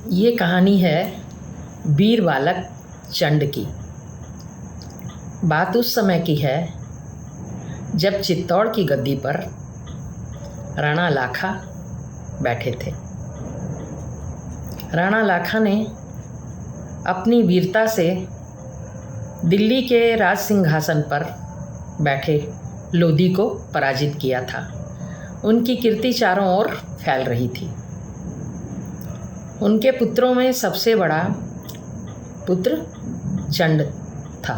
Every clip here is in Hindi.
ये कहानी है वीर बालक चंड की। बात उस समय की है जब चित्तौड़ की गद्दी पर राणा लाखा बैठे थे। राणा लाखा ने अपनी वीरता से दिल्ली के राज सिंहासन पर बैठे लोधी को पराजित किया था। उनकी कीर्ति चारों ओर फैल रही थी। उनके पुत्रों में सबसे बड़ा पुत्र चंड था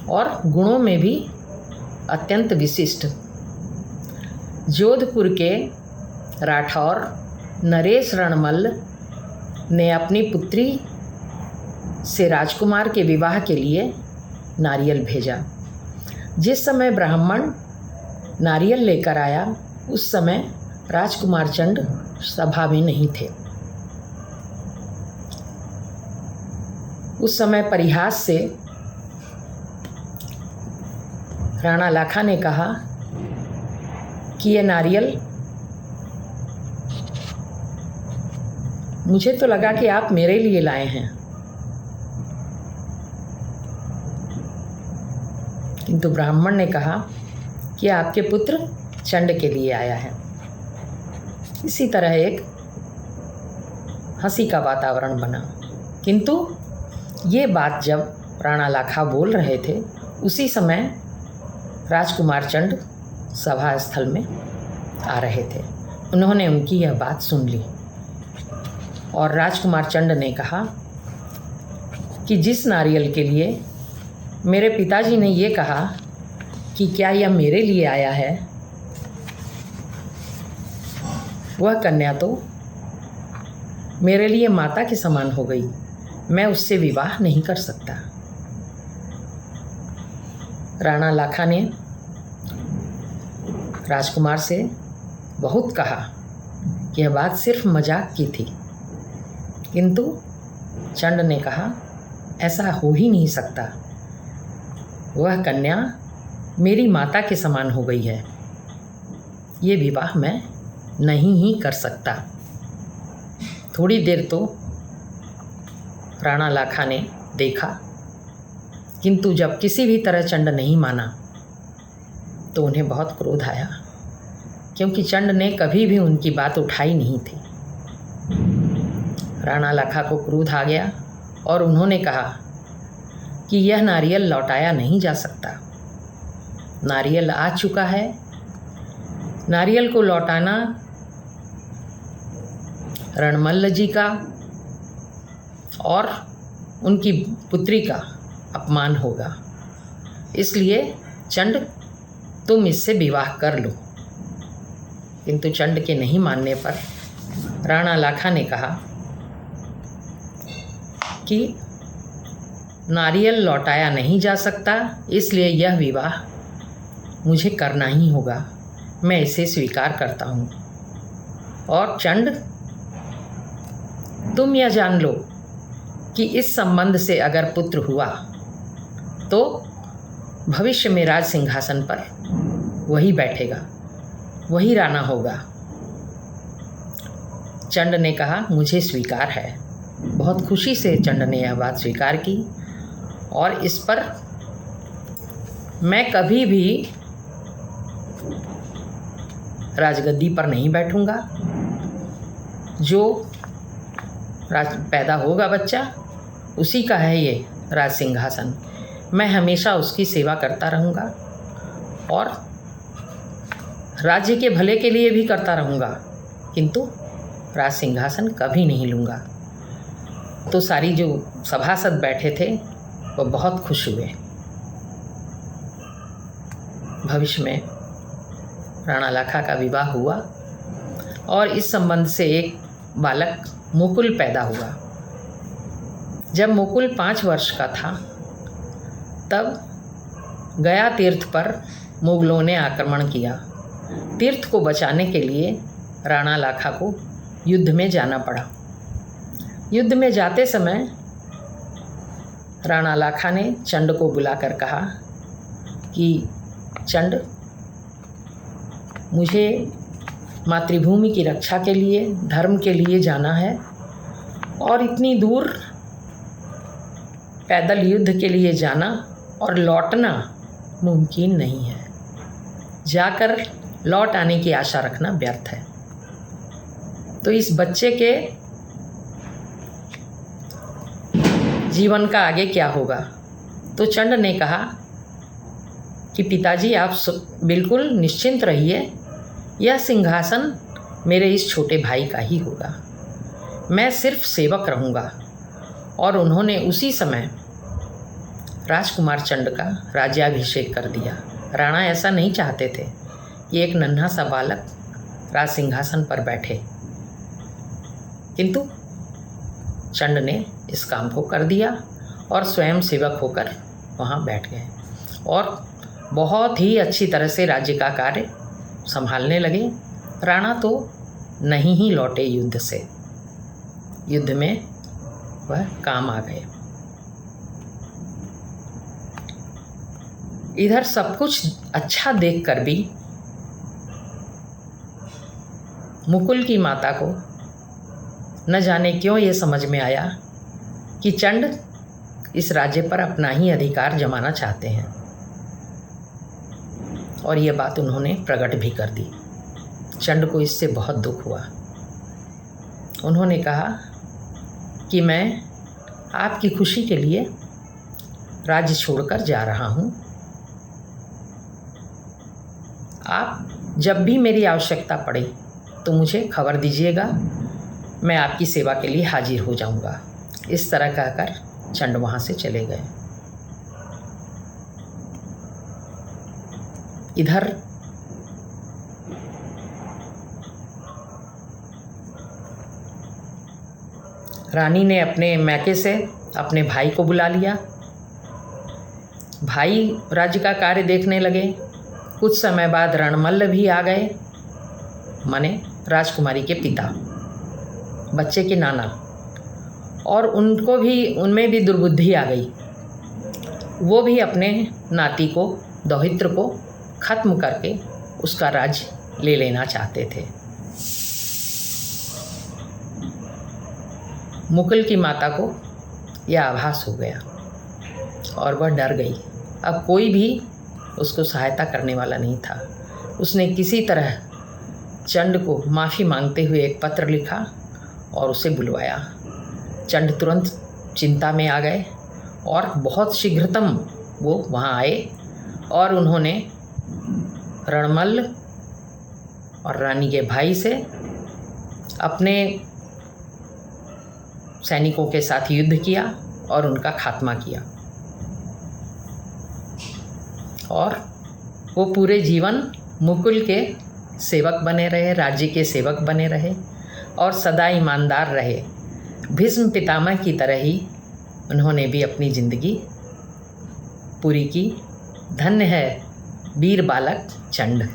और गुणों में भी अत्यंत विशिष्ट। जोधपुर के राठौर नरेश रणमल ने अपनी पुत्री से राजकुमार के विवाह के लिए नारियल भेजा। जिस समय ब्राह्मण नारियल लेकर आया उस समय राजकुमार चंड सभा में नहीं थे। उस समय परिहास से राणा लाखा ने कहा कि ये नारियल मुझे तो लगा कि आप मेरे लिए लाए हैं, किंतु ब्राह्मण ने कहा कि आपके पुत्र चंड के लिए आया है। इसी तरह एक हंसी का वातावरण बना। किंतु ये बात जब राणा लाखा बोल रहे थे उसी समय राजकुमार चंड सभा स्थल में आ रहे थे। उन्होंने उनकी यह बात सुन ली और राजकुमार चंड ने कहा कि जिस नारियल के लिए मेरे पिताजी ने ये कहा कि क्या यह मेरे लिए आया है, वह कन्या तो मेरे लिए माता के समान हो गई। मैं उससे विवाह नहीं कर सकता। राणा लाखा ने राजकुमार से बहुत कहा कि यह बात सिर्फ मजाक की थी, किंतु चंड ने कहा ऐसा हो ही नहीं सकता। वह कन्या मेरी माता के समान हो गई है। ये विवाह मैं नहीं ही कर सकता। थोड़ी देर तो राणा लाखा ने देखा, किंतु जब किसी भी तरह चंड नहीं माना तो उन्हें बहुत क्रोध आया, क्योंकि चंड ने कभी भी उनकी बात उठाई नहीं थी। राणा लाखा को क्रोध आ गया और उन्होंने कहा कि यह नारियल लौटाया नहीं जा सकता। नारियल आ चुका है। नारियल को लौटाना रणमल्ल जी का और उनकी पुत्री का अपमान होगा। इसलिए चंड तुम इससे विवाह कर लो। किंतु चंड के नहीं मानने पर राणा लाखा ने कहा कि नारियल लौटाया नहीं जा सकता, इसलिए यह विवाह मुझे करना ही होगा। मैं इसे स्वीकार करता हूँ। और चंड तुम यह जान लो कि इस संबंध से अगर पुत्र हुआ तो भविष्य में राज सिंहासन पर वही बैठेगा, वही राणा होगा। चंड ने कहा मुझे स्वीकार है। बहुत खुशी से चंड ने यह बात स्वीकार की और इस पर मैं कभी भी राजगद्दी पर नहीं बैठूंगा। जो पैदा होगा बच्चा, उसी का है ये राज सिंहासन। मैं हमेशा उसकी सेवा करता रहूँगा और राज्य के भले के लिए भी करता रहूँगा, किंतु राज सिंहासन कभी नहीं लूँगा। तो सारी जो सभासद बैठे थे वो बहुत खुश हुए। भविष्य में राणा लाखा का विवाह हुआ और इस संबंध से एक बालक मुकुल पैदा हुआ। जब मुकुल 5 वर्ष का था तब गया तीर्थ पर मुगलों ने आक्रमण किया। तीर्थ को बचाने के लिए राणा लाखा को युद्ध में जाना पड़ा। युद्ध में जाते समय राणा लाखा ने चंड को बुलाकर कहा कि चंड, मुझे मातृभूमि की रक्षा के लिए, धर्म के लिए जाना है और इतनी दूर पैदल युद्ध के लिए जाना और लौटना मुमकिन नहीं है। जाकर लौट आने की आशा रखना व्यर्थ है। तो इस बच्चे के जीवन का आगे क्या होगा? तो चंड ने कहा कि पिताजी आप बिल्कुल निश्चिंत रहिए, यह सिंहासन मेरे इस छोटे भाई का ही होगा, मैं सिर्फ सेवक रहूँगा। और उन्होंने उसी समय राजकुमार चंड का राज्याभिषेक कर दिया। राणा ऐसा नहीं चाहते थे कि एक नन्हा सा बालक राज सिंहासन पर बैठे, किंतु चंड ने इस काम को कर दिया और स्वयं सेवक होकर वहाँ बैठ गए और बहुत ही अच्छी तरह से राज्य का कार्य संभालने लगे। राणा तो नहीं ही लौटे युद्ध से, युद्ध में वह काम आ गए। इधर सब कुछ अच्छा देखकर भी मुकुल की माता को न जाने क्यों ये समझ में आया कि चंड इस राज्य पर अपना ही अधिकार जमाना चाहते हैं, और ये बात उन्होंने प्रकट भी कर दी। चंड को इससे बहुत दुख हुआ। उन्होंने कहा कि मैं आपकी खुशी के लिए राज्य छोड़कर जा रहा हूँ। आप जब भी मेरी आवश्यकता पड़े तो मुझे खबर दीजिएगा, मैं आपकी सेवा के लिए हाजिर हो जाऊँगा। इस तरह कहकर चंड वहाँ से चले गए। इधर रानी ने अपने मैके से अपने भाई को बुला लिया। भाई राज्य का कार्य देखने लगे। कुछ समय बाद रणमल्ल भी आ गए, माने राजकुमारी के पिता, बच्चे के नाना, और उनमें भी दुर्बुद्धि आ गई। वो भी अपने नाती को, दौहित्र को खत्म करके उसका राज्य ले लेना चाहते थे। मुकुल की माता को यह आभास हो गया और वह डर गई। अब कोई भी उसको सहायता करने वाला नहीं था। उसने किसी तरह चंड को माफ़ी मांगते हुए एक पत्र लिखा और उसे बुलवाया। चंड तुरंत चिंता में आ गए और बहुत शीघ्रतम वो वहाँ आए और उन्होंने रणमल्ल और रानी के भाई से अपने सैनिकों के साथ युद्ध किया और उनका खात्मा किया। और वो पूरे जीवन मुकुल के सेवक बने रहे, राज्य के सेवक बने रहे और सदा ईमानदार रहे। भीष्म पितामह की तरह ही उन्होंने भी अपनी ज़िंदगी पूरी की। धन्य है वीर बालक चंड।